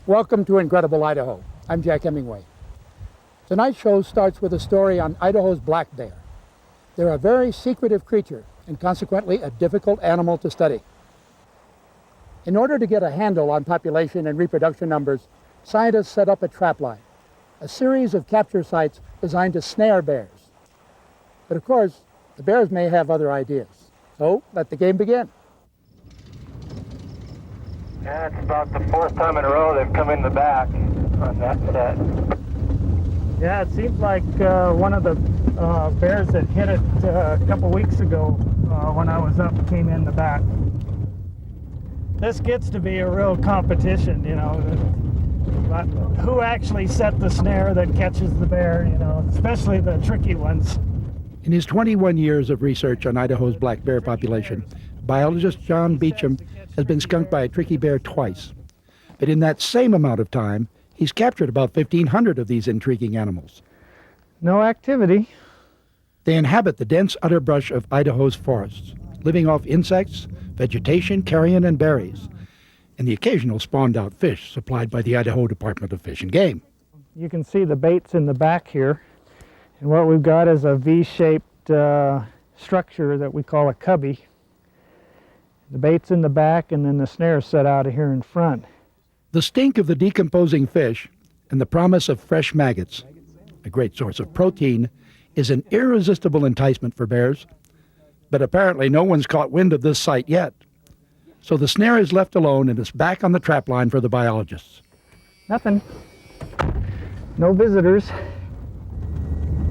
Welcome to Incredible Idaho. I'm Jack Hemingway. Tonight's show starts with a story on Idaho's black bear. They're a very secretive creature and consequently a difficult animal to study. In order to get a handle on population and reproduction numbers, scientists set up a trapline, a series of capture sites designed to snare bears. But of course, the bears may have other ideas. So let the game begin. Yeah, it's about the fourth time in a row they've come in the back on that set. Yeah, it seems like one of the bears that hit it a couple weeks ago when I was up came in the back. This gets to be a real competition, you know. Who actually set the snare that catches the bear, you know, especially the tricky ones. In his 21 years of research on Idaho's black bear population, biologist John Beecham has been skunked by a tricky bear twice. But in that same amount of time, he's captured about 1,500 of these intriguing animals. No activity. They inhabit the dense underbrush of Idaho's forests, living off insects, vegetation, carrion, and berries, and the occasional spawned-out fish supplied by the Idaho Department of Fish and Game. You can see the baits in the back here. And what we've got is a V-shaped structure that we call a cubby. The bait's in the back, and then the snare's set out of here in front. The stink of the decomposing fish and the promise of fresh maggots, a great source of protein, is an irresistible enticement for bears. But apparently no one's caught wind of this sight yet. So the snare is left alone and is back on the trap line for the biologists. Nothing. No visitors.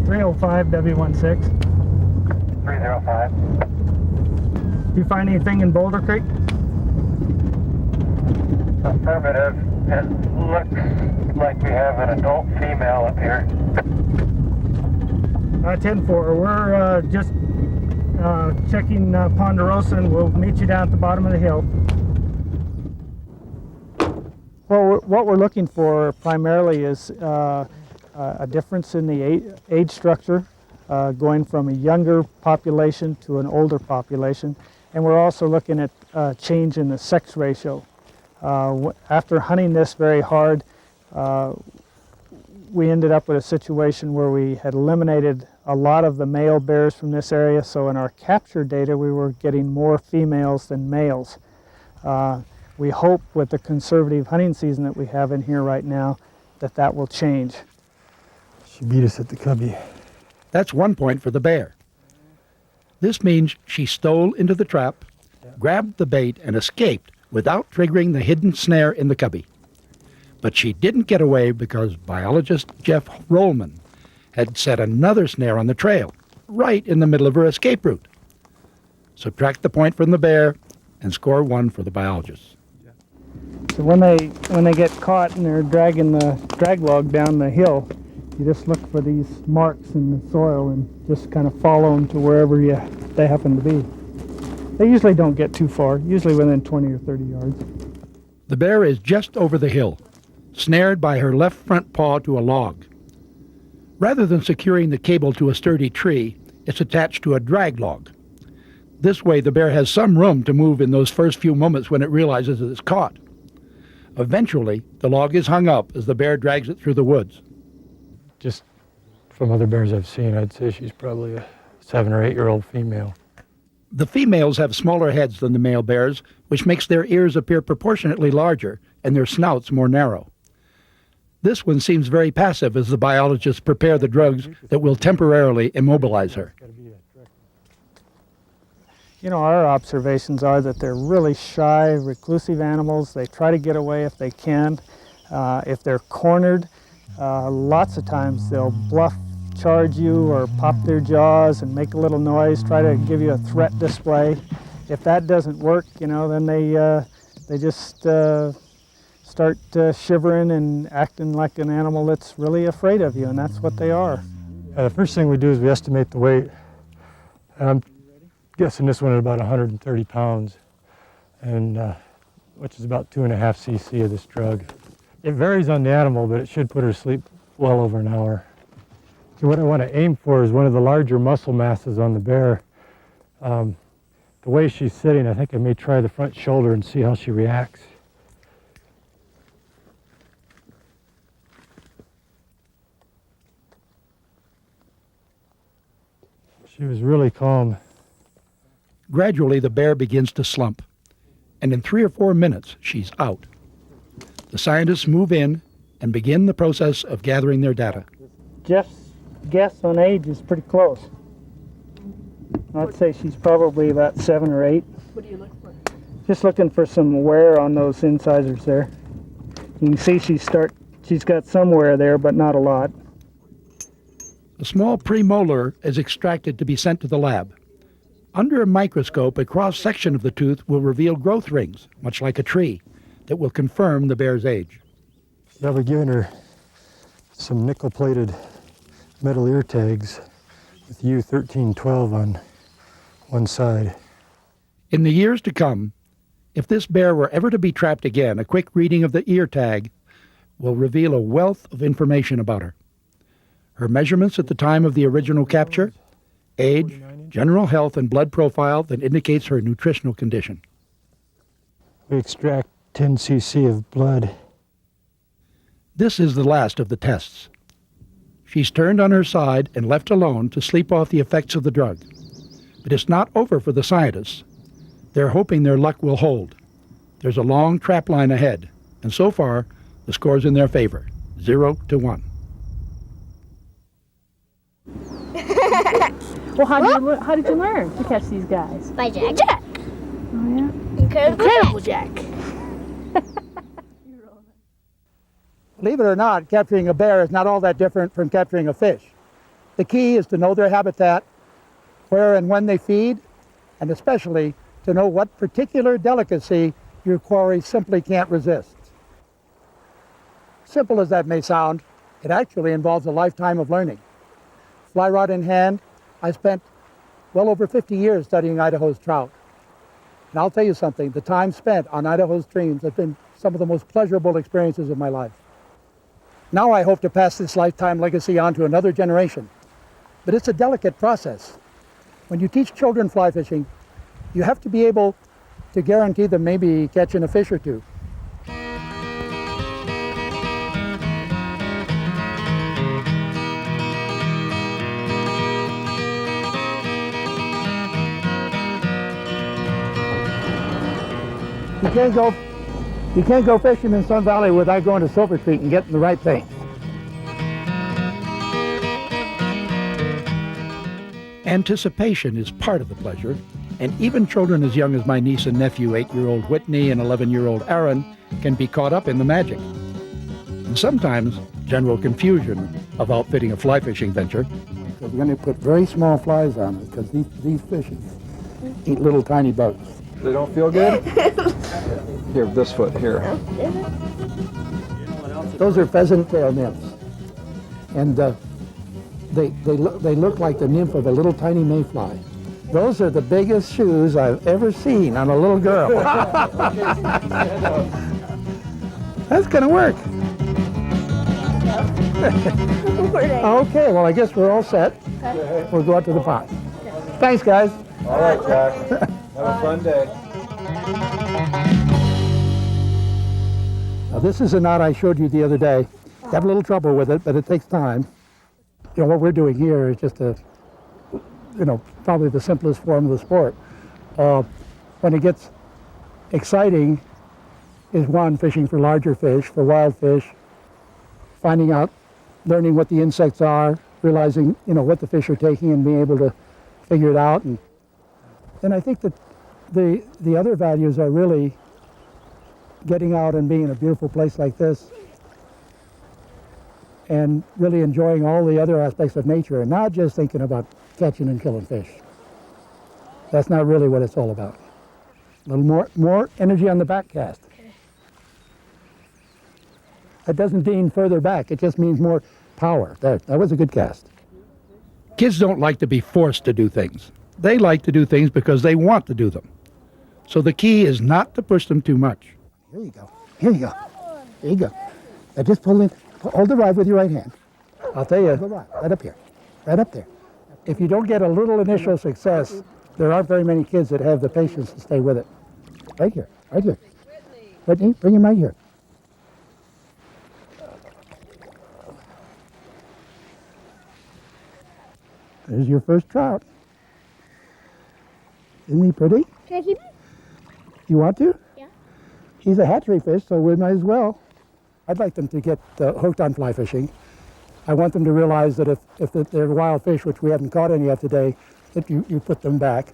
305 W16. 305. Do you find anything in Boulder Creek? Affirmative. It looks like we have an adult female up here. 10-4. We're just checking Ponderosa, and we'll meet you down at the bottom of the hill. Well, what we're looking for primarily is a difference in the age structure, going from a younger population to an older population. And we're also looking at change in the sex ratio. After hunting this very hard, we ended up with a situation where we had eliminated a lot of the male bears from this area, so in our capture data we were getting more females than males. We hope with the conservative hunting season that we have in here right now that will change. She beat us at the cubby. That's 1 point for the bear. This means she stole into the trap, grabbed the bait, and escaped without triggering the hidden snare in the cubby. But she didn't get away because biologist Jeff Rollman had set another snare on the trail, right in the middle of her escape route. Subtract the point from the bear and score 1 for the biologists. So when they get caught and they're dragging the drag log down the hill, you just look for these marks in the soil and just kind of follow them to wherever they happen to be. They usually don't get too far, usually within 20 or 30 yards. The bear is just over the hill, snared by her left front paw to a log. Rather than securing the cable to a sturdy tree, it's attached to a drag log. This way, the bear has some room to move in those first few moments when it realizes that it's caught. Eventually, the log is hung up as the bear drags it through the woods. Just from other bears I've seen, I'd say she's probably a 7 or 8 year old female. The females have smaller heads than the male bears, which makes their ears appear proportionately larger and their snouts more narrow. This one seems very passive as the biologists prepare the drugs that will temporarily immobilize her. You know, our observations are that they're really shy, reclusive animals. They try to get away if they can. If they're cornered, lots of times they'll bluff charge you or pop their jaws and make a little noise, try to give you a threat display. If that doesn't work, you know, then they just start shivering and acting like an animal that's really afraid of you, and that's what they are. The first thing we do is we estimate the weight. And I'm guessing this one at about 130 pounds, and which is about 2.5 cc of this drug. It varies on the animal, but it should put her to sleep well over an hour. So what I want to aim for is one of the larger muscle masses on the bear. The way she's sitting, I think I may try the front shoulder and see how she reacts. She was really calm. Gradually, the bear begins to slump, and in 3 or 4 minutes, she's out. The scientists move in and begin the process of gathering their data. Jeff's guess on age is pretty close. I'd say she's probably about 7 or 8. What do you look for? Just looking for some wear on those incisors there. You can see she's got some wear there, but not a lot. A small premolar is extracted to be sent to the lab. Under a microscope, a cross-section of the tooth will reveal growth rings, much like a tree, that will confirm the bear's age. Yeah, we're giving her some nickel-plated metal ear tags with U1312 on one side. In the years to come, if this bear were ever to be trapped again, a quick reading of the ear tag will reveal a wealth of information about her. Her measurements at the time of the original capture, age, general health, and blood profile that indicates her nutritional condition. We extract 10 cc of blood. This is the last of the tests. She's turned on her side and left alone to sleep off the effects of the drug. But it's not over for the scientists. They're hoping their luck will hold. There's a long trap line ahead, and so far, the score's in their favor, 0 to 1. Well, how did you learn to catch these guys? By Jack. Jack. Oh, yeah. Incredible Jack. Believe it or not, capturing a bear is not all that different from capturing a fish. The key is to know their habitat, where and when they feed, and especially to know what particular delicacy your quarry simply can't resist. Simple as that may sound, it actually involves a lifetime of learning. Fly rod in hand, I spent well over 50 years studying Idaho's trout. And I'll tell you something, the time spent on Idaho's streams has been some of the most pleasurable experiences of my life. Now I hope to pass this lifetime legacy on to another generation. But it's a delicate process. When you teach children fly fishing, you have to be able to guarantee them maybe catching a fish or two. You can't go fishing in Sun Valley without going to Silver Creek and getting the right thing. Anticipation is part of the pleasure, and even children as young as my niece and nephew, 8-year-old Whitney and 11-year-old Aaron, can be caught up in the magic. And sometimes general confusion of outfitting a fly fishing venture. So we're going to put very small flies on it because these fish eat little tiny bugs. They don't feel good? Here, this foot, here. Those are pheasant tail nymphs. And they look like the nymph of a little tiny mayfly. Those are the biggest shoes I've ever seen on a little girl. That's gonna work. Okay, well I guess we're all set. We'll go out to the pond. Thanks, guys. All right, Jack. Have a fun day. Now this is a knot I showed you the other day. Have a little trouble with it, but it takes time. You know, what we're doing here is just probably the simplest form of the sport. When it gets exciting is one, fishing for larger fish, for wild fish, finding out, learning what the insects are, realizing, what the fish are taking and being able to figure it out. And I think that the other values are really getting out and being in a beautiful place like this and really enjoying all the other aspects of nature and not just thinking about catching and killing fish. That's not really what it's all about. A little more energy on the back cast. That doesn't mean further back, it just means more power. There, that was a good cast. Kids don't like to be forced to do things. They like to do things because they want to do them. So the key is not to push them too much. Here you go. Here you go. Here you go. Now just pull in. Hold the rod with your right hand. I'll tell you, right up here. Right up there. If you don't get a little initial success, there aren't very many kids that have the patience to stay with it. Right here. Right here. Whitney, bring him right here. There's your first trout. Isn't he pretty? Can I keep him? You want to? Yeah. He's a hatchery fish, so we might as well. I'd like them to get hooked on fly fishing. I want them to realize that if they're wild fish, which we haven't caught any of today, that you put them back.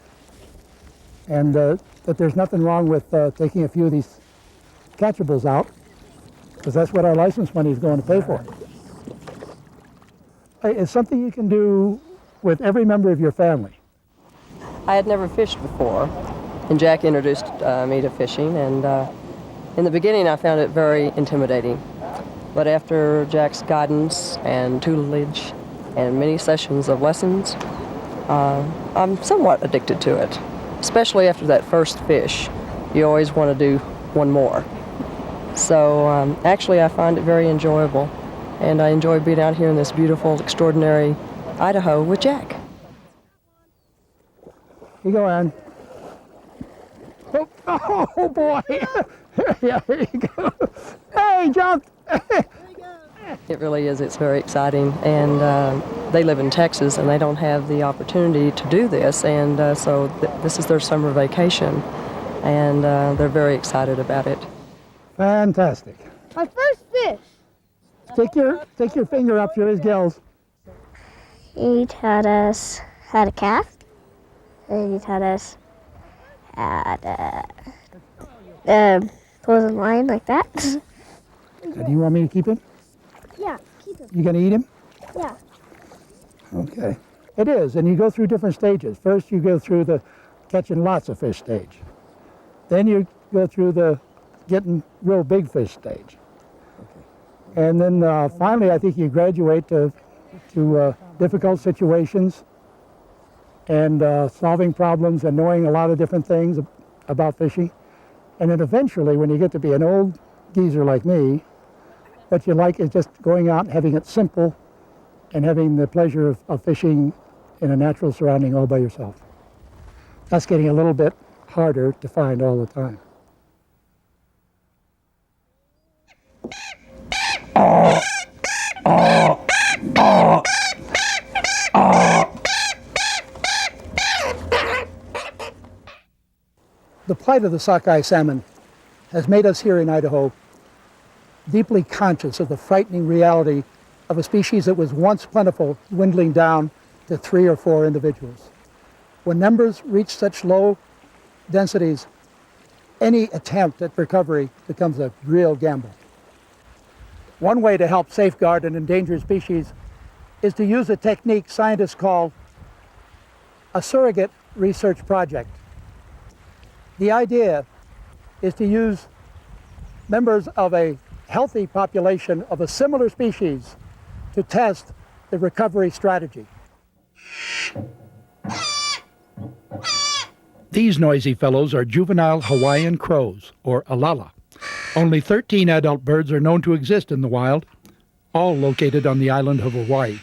And that there's nothing wrong with taking a few of these catchables out, because that's what our license money is going to pay for. It's something you can do with every member of your family. I had never fished before, and Jack introduced me to fishing, and in the beginning I found it very intimidating. But after Jack's guidance and tutelage and many sessions of lessons, I'm somewhat addicted to it, especially after that first fish. You always want to do one more. So actually I find it very enjoyable, and I enjoy being out here in this beautiful, extraordinary Idaho with Jack. Here you go, Ann. Oh boy! Yeah, here you go. Hey, jumped! It really is. It's very exciting, and they live in Texas, and they don't have the opportunity to do this, and so this is their summer vacation, and they're very excited about it. Fantastic. My first fish. Stick your finger up through his gills. He taught us how to cast, and he taught us how to pull the line like that. Do you want me to keep him? Yeah, keep him. You gonna eat him? Yeah. Okay. It is, and you go through different stages. First you go through the catching lots of fish stage. Then you go through the getting real big fish stage. And then finally I think you graduate to difficult situations and solving problems and knowing a lot of different things about fishing. And then eventually, when you get to be an old geezer like me, what you like is just going out and having it simple and having the pleasure of fishing in a natural surrounding all by yourself. That's getting a little bit harder to find all the time. The plight of the sockeye salmon has made us here in Idaho deeply conscious of the frightening reality of a species that was once plentiful dwindling down to 3 or 4 individuals. When numbers reach such low densities, any attempt at recovery becomes a real gamble. One way to help safeguard an endangered species is to use a technique scientists call a surrogate research project. The idea is to use members of a healthy population of a similar species to test the recovery strategy. These noisy fellows are juvenile Hawaiian crows, or alala. Only 13 adult birds are known to exist in the wild, all located on the island of Hawaii.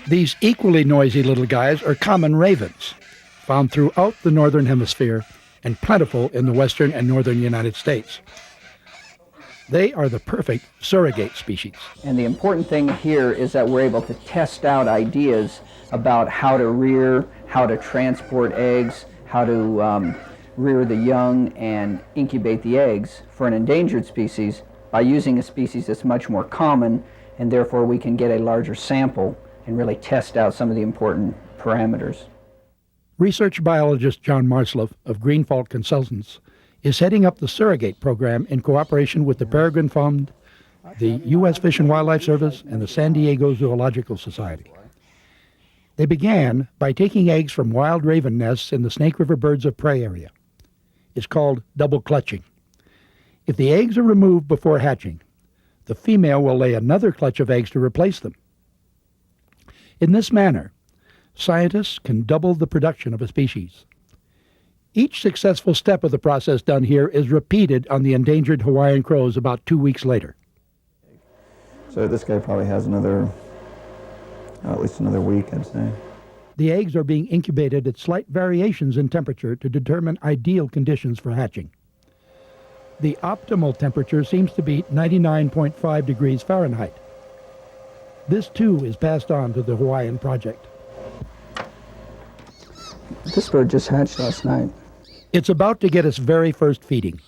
These equally noisy little guys are common ravens, found throughout the northern hemisphere and plentiful in the western and northern United States. They are the perfect surrogate species. And the important thing here is that we're able to test out ideas about how to rear, how to transport eggs, how to rear the young and incubate the eggs for an endangered species by using a species that's much more common, and therefore we can get a larger sample and really test out some of the important parameters. Research biologist John Marsloff of Greenfault Consultants is heading up the surrogate program in cooperation with the Peregrine Fund, the U.S. Fish and Wildlife Service, and the San Diego Zoological Society. They began by taking eggs from wild raven nests in the Snake River Birds of Prey area. It's called double clutching. If the eggs are removed before hatching, the female will lay another clutch of eggs to replace them. In this manner, scientists can double the production of a species. Each successful step of the process done here is repeated on the endangered Hawaiian crows about 2 weeks later. So this guy probably has another, at least another week, I'd say. The eggs are being incubated at slight variations in temperature to determine ideal conditions for hatching. The optimal temperature seems to be 99.5 degrees Fahrenheit. This too is passed on to the Hawaiian project. This bird just hatched last night. It's about to get its very first feeding.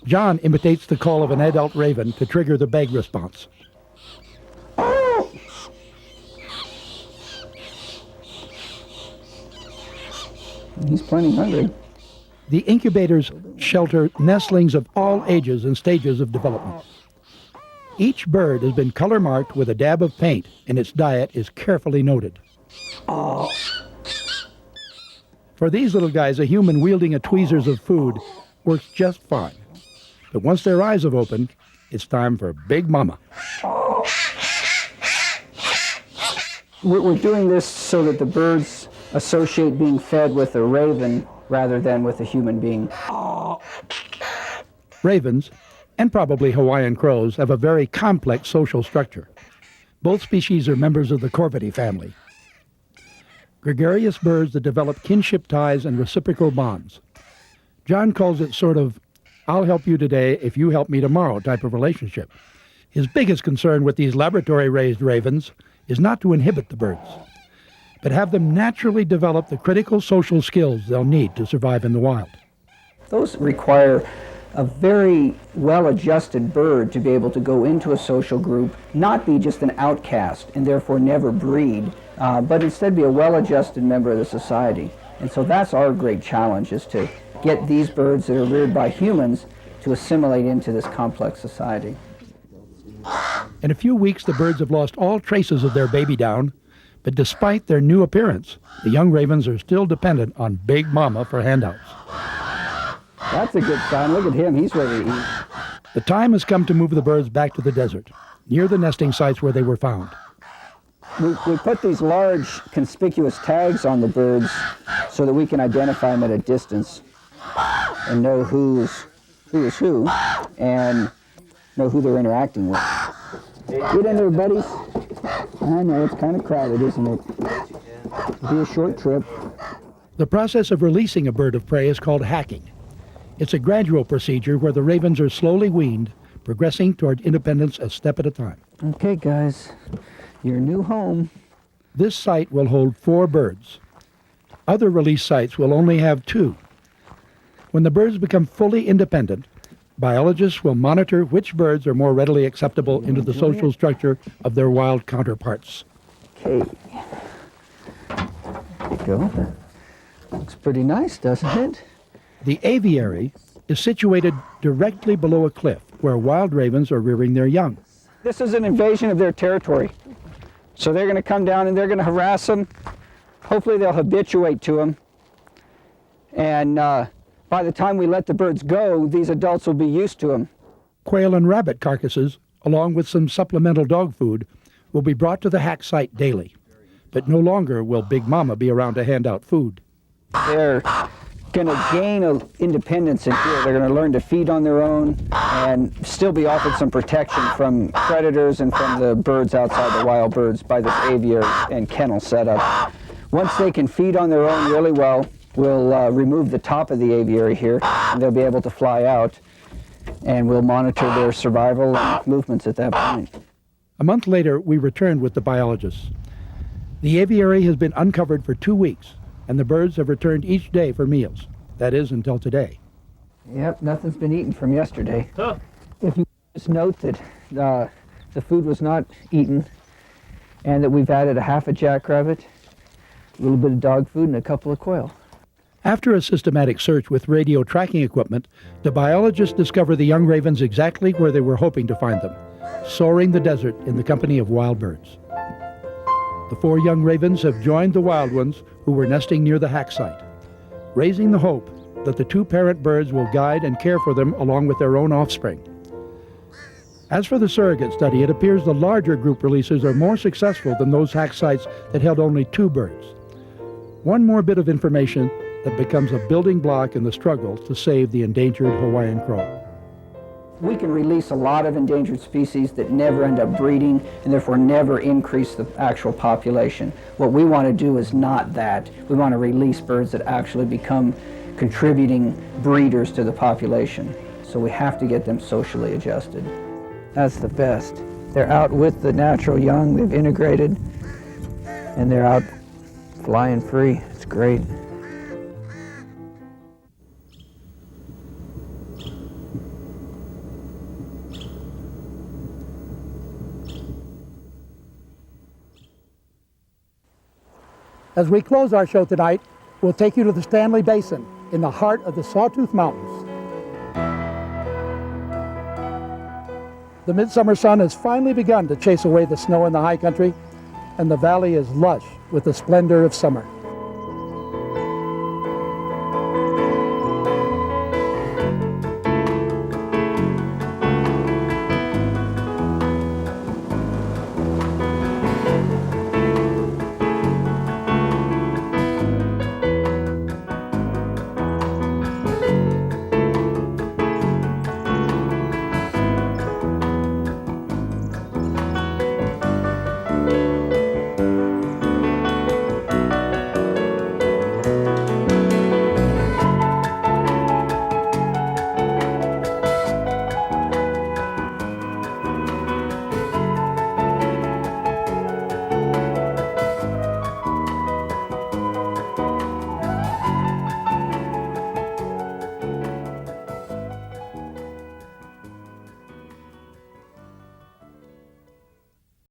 John imitates the call of an adult raven to trigger the beg response. He's plenty hungry. The incubators shelter nestlings of all ages and stages of development. Each bird has been color marked with a dab of paint, and its diet is carefully noted. For these little guys, a human wielding a tweezers of food works just fine. But once their eyes have opened, it's time for Big Mama. We're doing this so that the birds associate being fed with a raven rather than with a human being. Ravens, and probably Hawaiian crows, have a very complex social structure. Both species are members of the Corvidae family. Gregarious birds that develop kinship ties and reciprocal bonds. John calls it sort of, I'll help you today if you help me tomorrow type of relationship. His biggest concern with these laboratory-raised ravens is not to inhibit the birds, but have them naturally develop the critical social skills they'll need to survive in the wild. Those require a very well-adjusted bird to be able to go into a social group, not be just an outcast and therefore never breed, but instead be a well-adjusted member of the society. And so that's our great challenge, is to get these birds that are reared by humans to assimilate into this complex society. In a few weeks, the birds have lost all traces of their baby down, but despite their new appearance, the young ravens are still dependent on Big Mama for handouts. That's a good sign. Look at him. He's ready to eat. The time has come to move the birds back to the desert, near the nesting sites where they were found. We put these large conspicuous tags on the birds so that we can identify them at a distance and know who is who and know who they're interacting with. Get in there, buddies. I know, it's kind of crowded, isn't it? It'll be a short trip. The process of releasing a bird of prey is called hacking. It's a gradual procedure where the ravens are slowly weaned, progressing toward independence a step at a time. Okay, guys, your new home. This site will hold 4 birds. Other release sites will only have 2. When the birds become fully independent, biologists will monitor which birds are more readily acceptable into the social structure of their wild counterparts. Okay. There you go. Looks pretty nice, doesn't it? The aviary is situated directly below a cliff where wild ravens are rearing their young. This is an invasion of their territory. So they're going to come down and they're going to harass them. Hopefully they'll habituate to them. And by the time we let the birds go, these adults will be used to them. Quail and rabbit carcasses, along with some supplemental dog food, will be brought to the hack site daily. But no longer will Big Mama be around to hand out food. They're going to gain independence in here. They're going to learn to feed on their own and still be offered some protection from predators and from the birds outside, the wild birds, by this aviary and kennel setup. Once they can feed on their own really well, we'll remove the top of the aviary here, and they'll be able to fly out, and we'll monitor their survival and movements at that point. A month later, we returned with the biologists. The aviary has been uncovered for 2 weeks, and the birds have returned each day for meals. That is, until today. Yep, nothing's been eaten from yesterday. If you just note that the food was not eaten, and that we've added a half a jackrabbit, a little bit of dog food, and a couple of quail. After a systematic search with radio tracking equipment, the biologists discover the young ravens exactly where they were hoping to find them, soaring the desert in the company of wild birds. The 4 young ravens have joined the wild ones who were nesting near the hack site, raising the hope that the 2 parent birds will guide and care for them along with their own offspring. As for the surrogate study, it appears the larger group releases are more successful than those hack sites that held only 2 birds. One more bit of information that becomes a building block in the struggle to save the endangered Hawaiian crow. We can release a lot of endangered species that never end up breeding and therefore never increase the actual population. What we want to do is not that. We want to release birds that actually become contributing breeders to the population. So we have to get them socially adjusted. That's the best. They're out with the natural young, they've integrated, and they're out flying free. It's great. As we close our show tonight, we'll take you to the Stanley Basin in the heart of the Sawtooth Mountains. The midsummer sun has finally begun to chase away the snow in the high country, and the valley is lush with the splendor of summer.